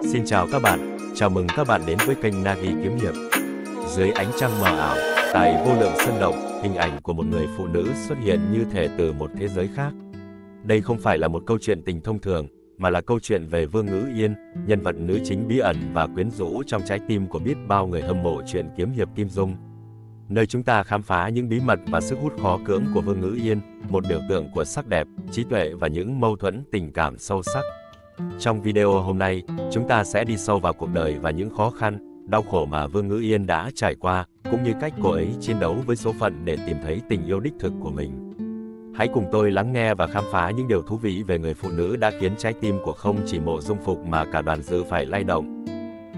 Xin chào các bạn, chào mừng các bạn đến với kênh Nagi Kiếm Hiệp. Dưới ánh trăng mờ ảo, tại vô lượng sơn động, hình ảnh của một người phụ nữ xuất hiện như thể từ một thế giới khác. Đây không phải là một câu chuyện tình thông thường, mà là câu chuyện về Vương Ngữ Yên, nhân vật nữ chính bí ẩn và quyến rũ trong trái tim của biết bao người hâm mộ truyện kiếm hiệp Kim Dung. Nơi chúng ta khám phá những bí mật và sức hút khó cưỡng của Vương Ngữ Yên, một biểu tượng của sắc đẹp, trí tuệ và những mâu thuẫn tình cảm sâu sắc. Trong video hôm nay, chúng ta sẽ đi sâu vào cuộc đời và những khó khăn, đau khổ mà Vương Ngữ Yên đã trải qua, cũng như cách cô ấy chiến đấu với số phận để tìm thấy tình yêu đích thực của mình. Hãy cùng tôi lắng nghe và khám phá những điều thú vị về người phụ nữ đã khiến trái tim của không chỉ Mộ Dung Phục mà cả đoàn dự phải lay động.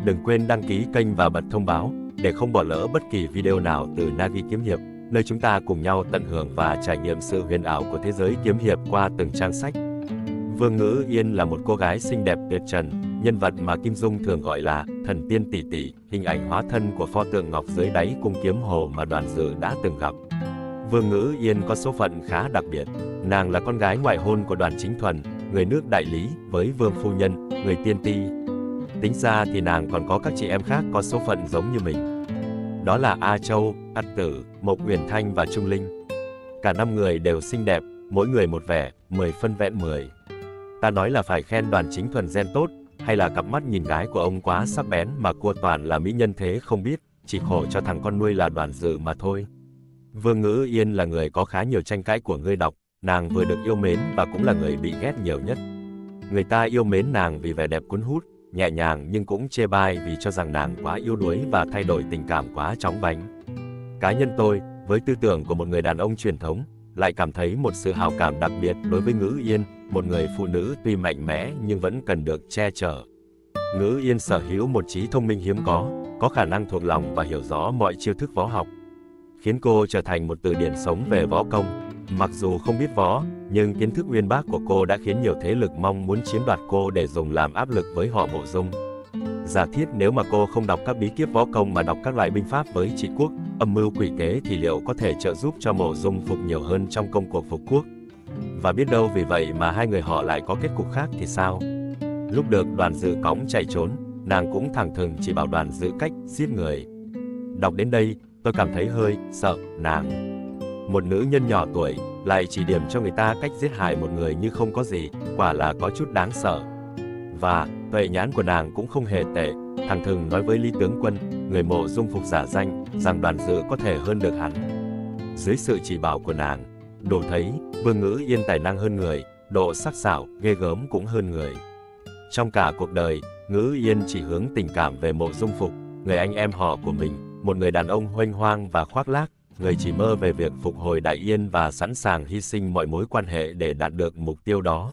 Đừng quên đăng ký kênh và bật thông báo, để không bỏ lỡ bất kỳ video nào từ Nagi Kiếm Hiệp, nơi chúng ta cùng nhau tận hưởng và trải nghiệm sự huyền ảo của thế giới kiếm hiệp qua từng trang sách. Vương Ngữ Yên là một cô gái xinh đẹp tuyệt trần, nhân vật mà Kim Dung thường gọi là thần tiên tỷ tỷ, hình ảnh hóa thân của pho tượng ngọc dưới đáy cung kiếm hồ mà đoàn dự đã từng gặp. Vương Ngữ Yên có số phận khá đặc biệt, nàng là con gái ngoại hôn của Đoàn Chính Thuần, người nước Đại Lý, với Vương Phu Nhân, người Tiên Ti. Tính ra thì nàng còn có các chị em khác có số phận giống như mình. Đó là A Châu, Ất Tử, Mộc Uyển Thanh và Trung Linh. Cả 5 người đều xinh đẹp, mỗi người một vẻ, 10 phân vẹn 10. Ta nói là phải khen Đoàn Chính Thuần gen tốt, hay là cặp mắt nhìn gái của ông quá sắc bén mà cua toàn là mỹ nhân thế không biết, chỉ khổ cho thằng con nuôi là Đoàn Dự mà thôi. Vương Ngữ Yên là người có khá nhiều tranh cãi của người đọc, nàng vừa được yêu mến và cũng là người bị ghét nhiều nhất. Người ta yêu mến nàng vì vẻ đẹp cuốn hút, nhẹ nhàng nhưng cũng chê bai vì cho rằng nàng quá yếu đuối và thay đổi tình cảm quá chóng vánh. Cá nhân tôi, với tư tưởng của một người đàn ông truyền thống, lại cảm thấy một sự hào cảm đặc biệt đối với Ngữ Yên, một người phụ nữ tuy mạnh mẽ nhưng vẫn cần được che chở. Ngữ Yên sở hữu một trí thông minh hiếm có khả năng thuộc lòng và hiểu rõ mọi chiêu thức võ học, khiến cô trở thành một từ điển sống về võ công. Mặc dù không biết võ, nhưng kiến thức uyên bác của cô đã khiến nhiều thế lực mong muốn chiếm đoạt cô để dùng làm áp lực với họ Mộ Dung. Giả thiết nếu mà cô không đọc các bí kíp võ công mà đọc các loại binh pháp với trị quốc, âm mưu quỷ kế thì liệu có thể trợ giúp cho Mộ Dung Phục nhiều hơn trong công cuộc phục quốc? Và biết đâu vì vậy mà hai người họ lại có kết cục khác thì sao? Lúc được Đoàn Dự cõng chạy trốn, nàng cũng thẳng thừng chỉ bảo Đoàn Dự cách giết người. Đọc đến đây, tôi cảm thấy hơi sợ nàng. Một nữ nhân nhỏ tuổi, lại chỉ điểm cho người ta cách giết hại một người như không có gì, quả là có chút đáng sợ. Và, tuệ nhãn của nàng cũng không hề tệ, thẳng thừng nói với Lý Tướng Quân, người Mộ Dung Phục giả danh, rằng Đoàn Dự có thể hơn được hắn. Dưới sự chỉ bảo của nàng, đủ thấy, Vương Ngữ Yên tài năng hơn người, độ sắc sảo, ghê gớm cũng hơn người. Trong cả cuộc đời, Ngữ Yên chỉ hướng tình cảm về Mộ Dung Phục, người anh em họ của mình, một người đàn ông huênh hoang và khoác lác, người chỉ mơ về việc phục hồi Đại Yên và sẵn sàng hy sinh mọi mối quan hệ để đạt được mục tiêu đó.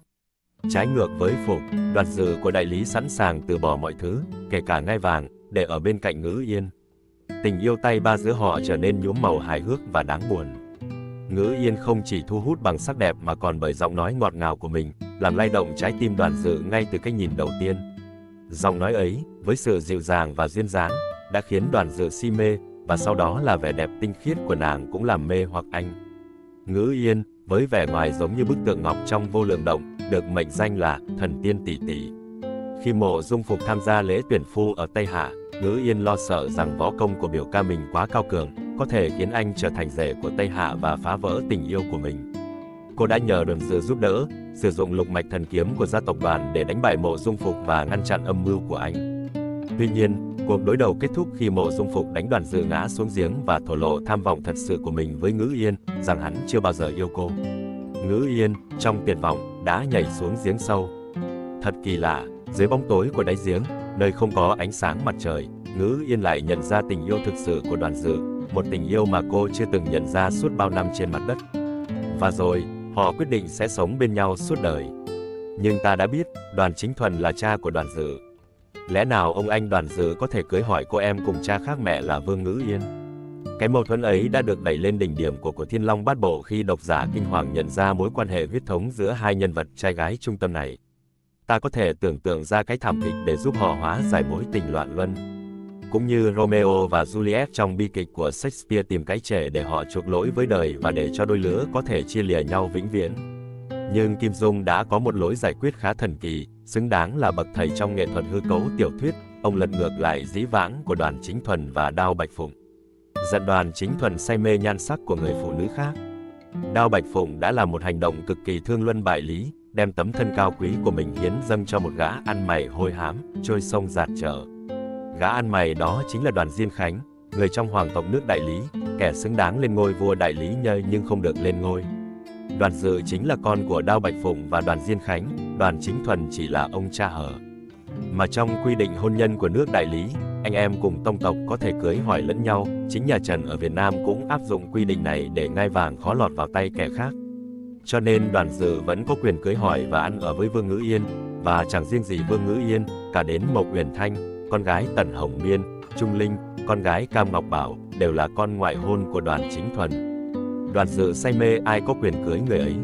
Trái ngược với Phục, Đoàn Dự của Đại Lý sẵn sàng từ bỏ mọi thứ, kể cả ngai vàng, để ở bên cạnh Ngữ Yên. Tình yêu tay ba giữa họ trở nên nhuốm màu hài hước và đáng buồn. Ngữ Yên không chỉ thu hút bằng sắc đẹp mà còn bởi giọng nói ngọt ngào của mình, làm lay động trái tim Đoàn Dự ngay từ cái nhìn đầu tiên. Giọng nói ấy, với sự dịu dàng và duyên dáng, đã khiến Đoàn Dự si mê, và sau đó là vẻ đẹp tinh khiết của nàng cũng làm mê hoặc anh. Ngữ Yên, với vẻ ngoài giống như bức tượng ngọc trong vô lượng động, được mệnh danh là thần tiên tỷ tỷ. Khi Mộ Dung Phục tham gia lễ tuyển phu ở Tây Hạ, Ngữ Yên lo sợ rằng võ công của biểu ca mình quá cao cường, có thể khiến anh trở thành rể của Tây Hạ và phá vỡ tình yêu của mình. Cô đã nhờ Đoàn Dự giúp đỡ, sử dụng lục mạch thần kiếm của gia tộc Đoàn để đánh bại Mộ Dung Phục và ngăn chặn âm mưu của anh. Tuy nhiên, cuộc đối đầu kết thúc khi Mộ Dung Phục đánh Đoàn Dự ngã xuống giếng và thổ lộ tham vọng thật sự của mình với Ngữ Yên, rằng hắn chưa bao giờ yêu cô. Ngữ Yên, trong tuyệt vọng, đã nhảy xuống giếng sâu. Thật kỳ lạ, dưới bóng tối của đáy giếng, nơi không có ánh sáng mặt trời, Ngữ Yên lại nhận ra tình yêu thực sự của Đoàn Dự, một tình yêu mà cô chưa từng nhận ra suốt bao năm trên mặt đất. Và rồi, họ quyết định sẽ sống bên nhau suốt đời. Nhưng ta đã biết, Đoàn Chính Thuần là cha của Đoàn Dự. Lẽ nào ông anh Đoàn Dự có thể cưới hỏi cô em cùng cha khác mẹ là Vương Ngữ Yên? Cái mâu thuẫn ấy đã được đẩy lên đỉnh điểm của Thiên Long Bát Bộ khi độc giả kinh hoàng nhận ra mối quan hệ huyết thống giữa hai nhân vật trai gái trung tâm này. Ta có thể tưởng tượng ra cái thảm kịch để giúp họ hóa giải mối tình loạn luân. Cũng như Romeo và Juliet trong bi kịch của Shakespeare tìm cái trể để họ chuộc lỗi với đời và để cho đôi lứa có thể chia lìa nhau vĩnh viễn. Nhưng Kim Dung đã có một lối giải quyết khá thần kỳ, xứng đáng là bậc thầy trong nghệ thuật hư cấu tiểu thuyết. Ông lật ngược lại dĩ vãng của Đoàn Chính Thuần và Đao Bạch Phụng. Giận Đoàn Chính Thuần say mê nhan sắc của người phụ nữ khác. Đao Bạch Phụng đã làm một hành động cực kỳ thương luân bại lý, đem tấm thân cao quý của mình hiến dâng cho một gã ăn mày hôi hám, trôi sông giạt trở. Gã ăn mày đó chính là Đoàn Diên Khánh, người trong hoàng tộc nước Đại Lý, kẻ xứng đáng lên ngôi vua Đại Lý Nhây nhưng không được lên ngôi. Đoàn Dự chính là con của Đao Bạch Phụng và Đoàn Diên Khánh, Đoàn Chính Thuần chỉ là ông cha hở. Mà trong quy định hôn nhân của nước Đại Lý, anh em cùng tông tộc có thể cưới hỏi lẫn nhau, chính nhà Trần ở Việt Nam cũng áp dụng quy định này để ngai vàng khó lọt vào tay kẻ khác. Cho nên Đoàn Dự vẫn có quyền cưới hỏi và ăn ở với Vương Ngữ Yên, và chẳng riêng gì Vương Ngữ Yên, cả đến Mộc Uyển Thanh, con gái Tần Hồng Miên, Trung Linh, con gái Cam Ngọc Bảo, đều là con ngoại hôn của Đoàn Chính Thuần. Đoàn Dự say mê ai có quyền cưới người ấy.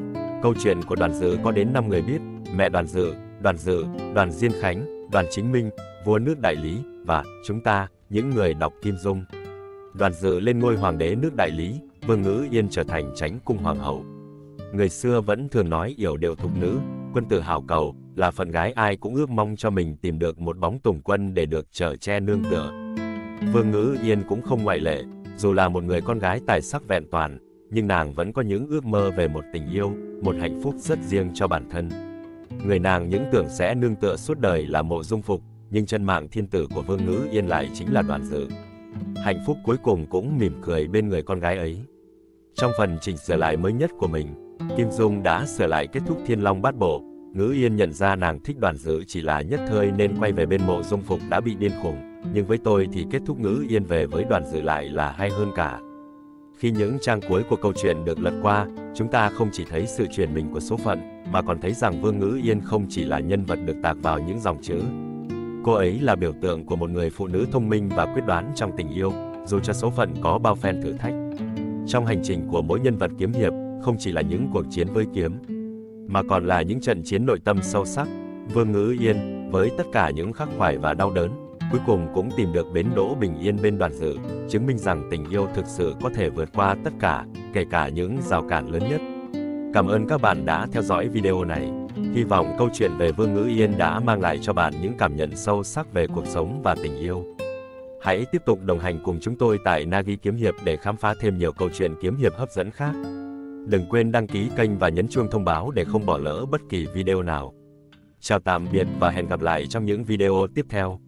Câu chuyện của Đoàn Dự có đến 5 người biết: mẹ Đoàn Dự, Đoàn Diên Khánh, Đoàn Chính Minh, vua nước Đại Lý, và chúng ta, những người đọc Kim Dung. Đoàn Dự lên ngôi hoàng đế nước Đại Lý, Vương Ngữ Yên trở thành Chánh cung hoàng hậu. Người xưa vẫn thường nói yểu điệu thục nữ, quân tử hảo cầu, là phận gái ai cũng ước mong cho mình tìm được một bóng tùng quân để được chở che nương tựa. Vương Ngữ Yên cũng không ngoại lệ, dù là một người con gái tài sắc vẹn toàn, nhưng nàng vẫn có những ước mơ về một tình yêu, một hạnh phúc rất riêng cho bản thân. Người nàng những tưởng sẽ nương tựa suốt đời là Mộ Dung Phục, nhưng chân mạng thiên tử của Vương Ngữ Yên lại chính là Đoàn Dự. Hạnh phúc cuối cùng cũng mỉm cười bên người con gái ấy. Trong phần chỉnh sửa lại mới nhất của mình, Kim Dung đã sửa lại kết thúc Thiên Long Bát Bộ. Ngữ Yên nhận ra nàng thích Đoàn Dự chỉ là nhất thời nên quay về bên Mộ Dung Phục đã bị điên khùng, nhưng với tôi thì kết thúc Ngữ Yên về với Đoàn Dự lại là hay hơn cả. Khi những trang cuối của câu chuyện được lật qua, chúng ta không chỉ thấy sự chuyển mình của số phận, mà còn thấy rằng Vương Ngữ Yên không chỉ là nhân vật được tạc vào những dòng chữ. Cô ấy là biểu tượng của một người phụ nữ thông minh và quyết đoán trong tình yêu, dù cho số phận có bao phen thử thách. Trong hành trình của mỗi nhân vật kiếm hiệp, không chỉ là những cuộc chiến với kiếm, mà còn là những trận chiến nội tâm sâu sắc. Vương Ngữ Yên, với tất cả những khắc khoải và đau đớn, cuối cùng cũng tìm được bến đỗ bình yên bên Đoàn Dự, chứng minh rằng tình yêu thực sự có thể vượt qua tất cả, kể cả những rào cản lớn nhất. Cảm ơn các bạn đã theo dõi video này. Hy vọng câu chuyện về Vương Ngữ Yên đã mang lại cho bạn những cảm nhận sâu sắc về cuộc sống và tình yêu. Hãy tiếp tục đồng hành cùng chúng tôi tại Nagi Kiếm Hiệp để khám phá thêm nhiều câu chuyện kiếm hiệp hấp dẫn khác. Đừng quên đăng ký kênh và nhấn chuông thông báo để không bỏ lỡ bất kỳ video nào. Chào tạm biệt và hẹn gặp lại trong những video tiếp theo.